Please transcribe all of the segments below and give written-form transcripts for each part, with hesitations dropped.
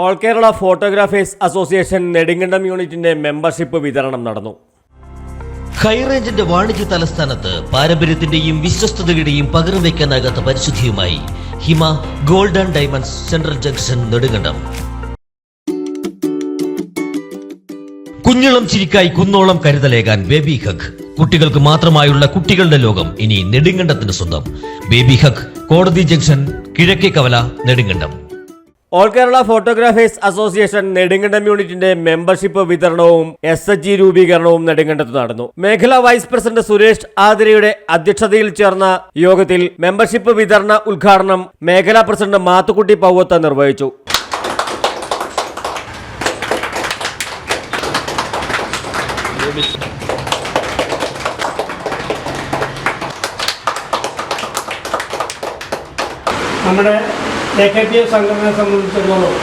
All Kerala photographers association Nedumkandam യൂണിറ്റിന്റെ membership വിതരണം നടന്നു. ഹൈറേഞ്ചിന്റെ വാണിജ്യ തലസ്ഥാനത്ത് പാരമ്പര്യത്തിന്റെയും വിശ്വസ്തതയുടെയും പകരം വയ്ക്കാനാകാത്ത പരിശുദ്ധിയുമായി Hima gold and diamonds central junction Nedumkandam. കുഞ്ഞിളം ചിരിക്കായി കുന്നോളം കരുതലേകാൻ ബേബി ഹഗ്. കുട്ടികൾക്ക് മാത്രമായുള്ള കുട്ടികളുടെ ലോകം ഇനി നെടുങ്കണ്ടത്തിന് സ്വന്തം. ബേബി ഹഗ്, കോടതി ജംഗ്ഷൻ, കിഴക്കേ കവല, Nedumkandam. All Kerala photographers association Nedumkandam യൂണിറ്റിന്റെ മെമ്പർഷിപ്പ് വിതരണവും SHG രൂപീകരണവും നെടുങ്കണ്ടത്ത് നടന്നു. മേഖലാ വൈസ് പ്രസിഡന്റ് സുരേഷ് ആതിരയുടെ അധ്യക്ഷതയിൽ ചേർന്ന യോഗത്തിൽ മെമ്പർഷിപ്പ് വിതരണ ഉദ്ഘാടനം മേഖലാ പ്രസിഡന്റ് മാത്തുക്കുട്ടി പൗവത്ത നിർവഹിച്ചു. നമ്മുടെ AKPF സംഘടനയെ സംബന്ധിച്ചിടത്തോളം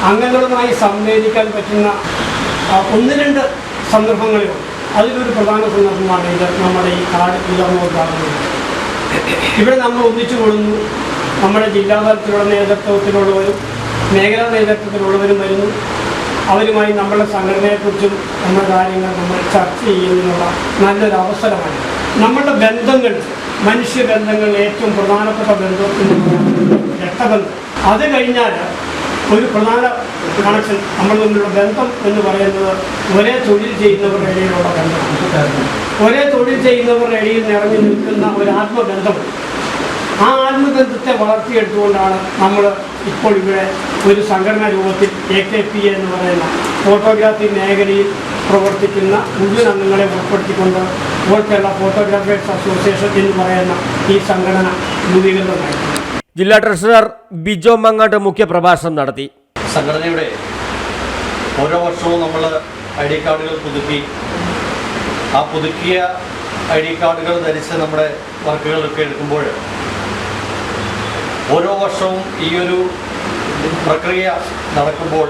അംഗങ്ങളുമായി സംവേദിക്കാൻ പറ്റുന്ന ഒന്ന് രണ്ട് സന്ദർഭങ്ങളിൽ അതിലൊരു പ്രധാന സന്ദർഭമാണ് ഇത്. നമ്മുടെ ഈ കാർഡ് വിതരണോദ്ഘാടനം ഇവിടെ നമ്മൾ ഒന്നിച്ചു കൂടുന്നു. നമ്മുടെ ജില്ലാതലത്തിലുള്ള നേതൃത്വത്തിലുള്ളവരും മേഖലാ നേതൃത്വത്തിലുള്ളവരും വരുന്നു. അവരുമായി നമ്മുടെ സംഘടനയെക്കുറിച്ചും നമ്മുടെ കാര്യങ്ങൾ നമ്മൾ ചർച്ച ചെയ്യുന്നതിനുള്ള നല്ലൊരു അവസരമാണ്. നമ്മുടെ ബന്ധങ്ങൾ, മനുഷ്യബന്ധങ്ങൾ ഏറ്റവും പ്രധാനപ്പെട്ട ബന്ധം എന്ന് പറയുന്നത് രക്തബന്ധം. അത് കഴിഞ്ഞാൽ ഒരു പ്രധാന കണക്ഷൻ നമ്മൾ തമ്മിലുള്ള ബന്ധം എന്ന് പറയുന്നത് ഒരേ തൊഴിൽ ചെയ്യുന്നവരുടെ ഇടയിലുള്ള ബന്ധമാണ്. ഒരേ തൊഴിൽ ചെയ്യുന്നവരുടെ ഇടയിൽ നിറഞ്ഞു നിൽക്കുന്ന ഒരു ആത്മബന്ധമുണ്ട്. ആ ആത്മബന്ധത്തെ വളർത്തിയെടുത്തുകൊണ്ടാണ് നമ്മൾ ഇപ്പോൾ ഇവിടെ ഒരു സംഘടനാ രൂപത്തിൽ AKPA എന്ന് പറയുന്ന ഫോട്ടോഗ്രാഫി മേഖലയിൽ പ്രവർത്തിക്കുന്ന മുഴുവൻ അംഗങ്ങളെ ഉൾപ്പെടുത്തിക്കൊണ്ട് ഓൾ കേരള ഫോട്ടോഗ്രാഫേഴ്സ് അസോസിയേഷൻ എന്ന് പറയുന്ന ഈ സംഘടന രൂപീകൃതമായി. ജില്ലാ ട്രഷറർ ബിജോ മങ്ങാട്ട് മുഖ്യപ്രഭാഷണം നടത്തി. സംഘടനയുടെ ഓരോ വർഷവും നമ്മൾ ID കാർഡുകൾ പുതുക്കി, ആ പുതുക്കിയ ID കാർഡുകൾ ധരിച്ച് നമ്മുടെ വർക്കുകളൊക്കെ എടുക്കുമ്പോൾ ഓരോ വർഷവും ഈ ഒരു പ്രക്രിയ നടക്കുമ്പോൾ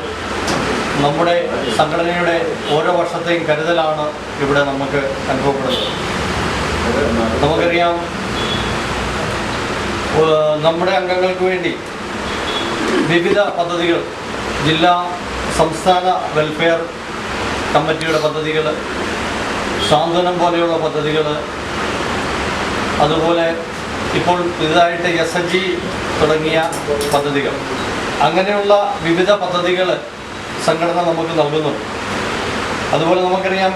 നമ്മുടെ സംഘടനയുടെ ഓരോ വർഷത്തെയും കരുതലാണ് ഇവിടെ നമുക്ക് അനുഭവപ്പെടുന്നത്. നമുക്കറിയാം, നമ്മുടെ അംഗങ്ങൾക്ക് വേണ്ടി വിവിധ പദ്ധതികൾ, ജില്ലാ സംസ്ഥാന വെൽഫെയർ കമ്മിറ്റിയുടെ പദ്ധതികൾ, സാന്ത്വനം പോലെയുള്ള പദ്ധതികൾ, അതുപോലെ ഇപ്പോൾ പുതുതായിട്ട് SHG തുടങ്ങിയ പദ്ധതികൾ, അങ്ങനെയുള്ള വിവിധ പദ്ധതികൾ സംഘടന നമുക്ക് നൽകുന്നു. അതുപോലെ നമുക്കറിയാം,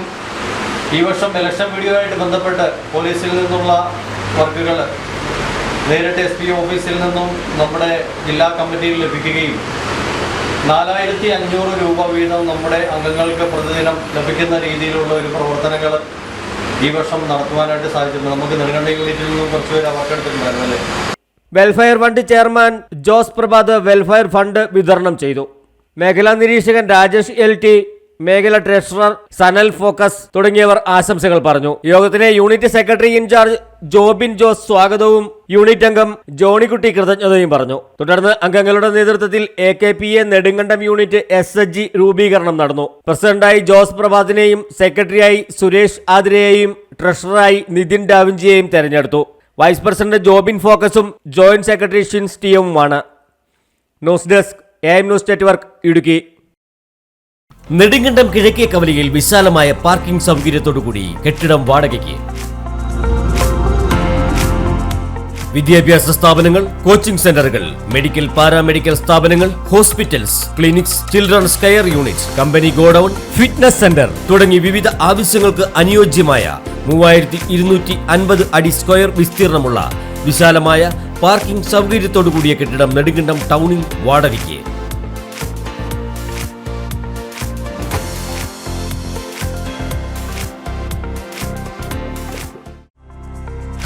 ഈ വർഷം ഇലക്ഷൻ വീഡിയോയായിട്ട് ബന്ധപ്പെട്ട് പോലീസിൽ നിന്നുള്ള വർക്കുകൾ നേരിട്ട് SP ഓഫീസിൽ നിന്നും നമ്മുടെ ജില്ലാ കമ്മിറ്റിയിൽ ലഭിക്കുകയും 4500 രൂപ വീതം നമ്മുടെ അംഗങ്ങൾക്ക് പ്രതിദിനം ലഭിക്കുന്ന രീതിയിലുള്ള ഒരു പ്രവർത്തനങ്ങൾ ഈ വർഷം നടത്തുവാനായിട്ട് സാധിച്ചിട്ടുണ്ട്. നമുക്ക് നെടുങ്കണ്ടം യൂണിറ്റിൽ നിന്നും കുറച്ചുപേര് അവർക്കെടുത്തിട്ടുണ്ടായിരുന്നു അല്ലേ. Welfare fund chairman Jose Prabhat welfare fund വിതരണം ചെയ്തു. മേഖലാ നിരീക്ഷകൻ രാജേഷ് LT, മേഖലാ ട്രഷറർ സനൽ ഫോക്കസ് തുടങ്ങിയവർ ആശംസകൾ പറഞ്ഞു. യോഗത്തിന് unit secretary in charge Jobin Jose സ്വാഗതവും യൂണിറ്റ് അംഗം ജോണിക്കുട്ടി കൃതജ്ഞതയും പറഞ്ഞു. തുടർന്ന് അംഗങ്ങളുടെ നേതൃത്വത്തിൽ AKPA നെടുങ്കണ്ടം യൂണിറ്റ് SHG രൂപീകരണം നടന്നു. പ്രസിഡന്റായി ജോസ് പ്രഭാതിനെയും സെക്രട്ടറിയായി സുരേഷ് ആതിരയെയും ട്രഷററായി നിതിൻ ഡാവിഞ്ചിയെയും തെരഞ്ഞെടുത്തു. വൈസ് പ്രസിഡന്റ് ജോബിൻ ഫോക്കസും ജോയിന്റ് സെക്രട്ടറി ഷിൻസ് ടിയുമാണ്. News desk AM news network, Idukki. Nedumkandam കിഴക്കേ കവലയിൽ വിശാലമായ പാർക്കിംഗ് സൗകര്യത്തോടുകൂടി കെട്ടിടം വാടകയ്ക്ക്. വിദ്യാഭ്യാസ സ്ഥാപനങ്ങൾ, കോച്ചിംഗ് സെന്ററുകൾ, മെഡിക്കൽ പാരാമെഡിക്കൽ സ്ഥാപനങ്ങൾ, hospitals, clinics, children's care unit, company godown, fitness centre തുടങ്ങി വിവിധ ആവശ്യങ്ങൾക്ക് അനുയോജ്യമായ 3250 അടി സ്ക്വയർ വിസ്തീർണമുള്ള വിശാലമായ പാർക്കിംഗ് സൗകര്യത്തോടുകൂടിയ കെട്ടിടം നെടുങ്കണ്ടം ടൗണിൽ വാടകയ്ക്ക്.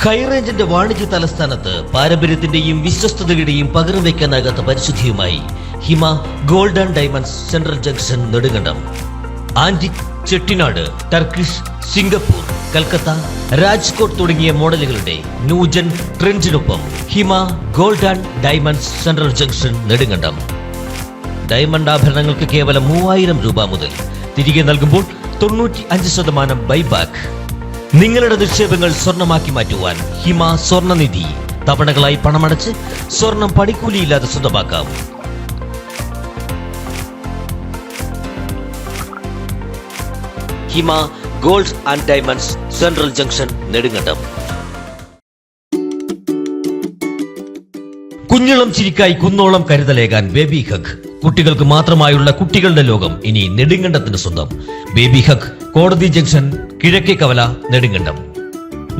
ഹൈറേഞ്ചിന്റെ വാണിജ്യ തലസ്ഥാനത്ത് പാരമ്പര്യത്തിന്റെയും വിശ്വസ്തതയുടെയും പകരം വയ്ക്കാനാകാത്ത പരിശുദ്ധിയുമായി Hima gold and diamonds central junction Nedumkandam. Antique, Chettinad, Turkish, Singapore, Calcutta, Rajkot തുടങ്ങിയ മോഡലുകളുടെ ന്യൂജൻ ട്രെൻഡിനൊപ്പം Hima gold and diamonds central junction Nedumkandam. Diamond ആഭരണങ്ങൾക്ക് കേവലം 3000 രൂപ മുതൽ, തിരികെ നൽകുമ്പോൾ 95% ബൈബാക്ക്. നിങ്ങളുടെ നിക്ഷേപങ്ങൾ സ്വർണമാക്കി മാറ്റുവാൻ ഹിമ സ്വർണനിധി. തവണകളായി പണമടച്ച് സ്വർണം പണിക്കൂലിയില്ലാതെ സ്വന്തമാക്കാം. Hima gold and diamonds, central junction, Nedumkandam. കുഞ്ഞിളം ചിരിക്കായി കുന്നോളം കരുതലേകാൻ ബേബി ഹഗ്. കുട്ടികൾക്ക് മാത്രമായുള്ള കുട്ടികളുടെ ലോകം ഇനി നെടുങ്കണ്ടത്തിന് സ്വന്തം. ബേബി ഹഗ്, കോടതി ജംഗ്ഷൻ, കിഴക്കേ കവല, നെടുങ്കണ്ടം.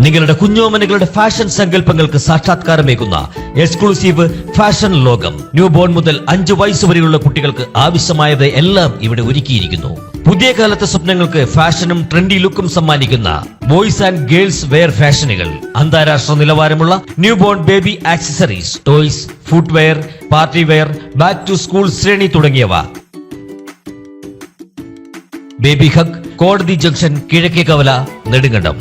നിങ്ങളുടെ കുഞ്ഞോമനകളുടെ ഫാഷൻ സങ്കല്പങ്ങൾക്ക് സാക്ഷാത്കാരമേകുന്ന എക്സ്ക്ലൂസീവ് ഫാഷൻ ലോകം. ന്യൂ ബോൺ മുതൽ 5 വയസ്സ് വരെയുള്ള കുട്ടികൾക്ക് ആവശ്യമായത് എല്ലാം ഇവിടെ ഒരുക്കിയിരിക്കുന്നു. പുതിയ കാലത്തെ സ്വപ്നങ്ങൾക്ക് ഫാഷനും ട്രെൻഡി ലുക്കും സമ്മാനിക്കുന്ന ബോയ്സ് ആൻഡ് ഗേൾസ് വെയർ ഫാഷനുകൾ, അന്താരാഷ്ട്ര നിലവാരമുള്ള new born baby accessories, toys, footwear, party wear, back to school ശ്രേണി തുടങ്ങിയവ. ബേബി ഹഗ്, കോടതി ജംഗ്ഷൻ, കിഴക്കേ കവല, നെടുങ്കണ്ടം.